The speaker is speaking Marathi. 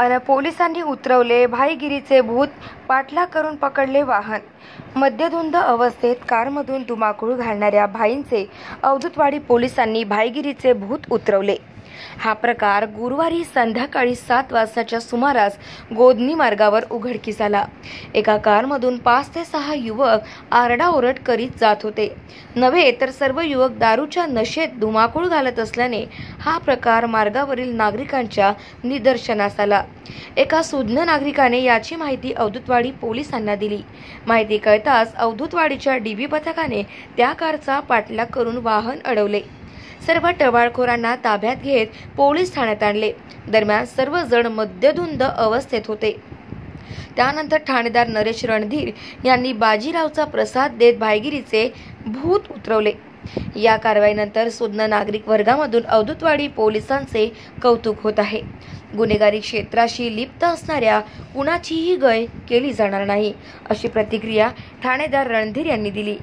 अन पोलिसांनी उतरवले भाईगिरीचे भूत, पाठलाग करून पकडले वाहन। मद्यधुंद अवस्थेत कारमधून धुमाकूळ घालणाऱ्या भाईंचे अवधूतवाडी पोलिसांनी भाईगिरीचे भूत उतरवले। हा प्रकार गुरुवारी संध्याकाळी 7 वाजताच्या सुमारास गोधनी मार्गावर उघडकीस आला। एका कारमधून 5 ते 6 युवक आरडाओरड करीत जात होते। नव्हे तर सर्व युवक दारूच्या नशेत धुमाकूळ घालत असल्याने हा प्रकार मार्गावरील नागरिकांच्या निदर्शनास आला। एका सुज्ञ नागरिकाने याची माहिती अवधूतवाडी पोलिसांना दिली। माहिती कळताच अवधूतवाडीच्या डीबी पथकाने त्या कारचा पाठलाग करून वाहन अडवले। सर्व टवाळखोरांना ताब्यात घेत पोलीस ठाण्यात आणले। दरम्यान सर्वजण मद्यधुंद अवस्थेत होते। त्यानंतर ठाणेदार नरेश रणधीर यांनी बाजीरावचा प्रसाद देत भाईगिरीचे भूत उतरवले। या कारवाईनंतर सुज्ञ नागरिक वर्गामधून अवधूतवाडी पोलिसांचे कौतुक होत आहे। गुन्हेगारी क्षेत्राशी लिप्त असणाऱ्या कुणाचीही गय केली जाणार नाही, अशी प्रतिक्रिया ठाणेदार रणधीर यांनी दिली।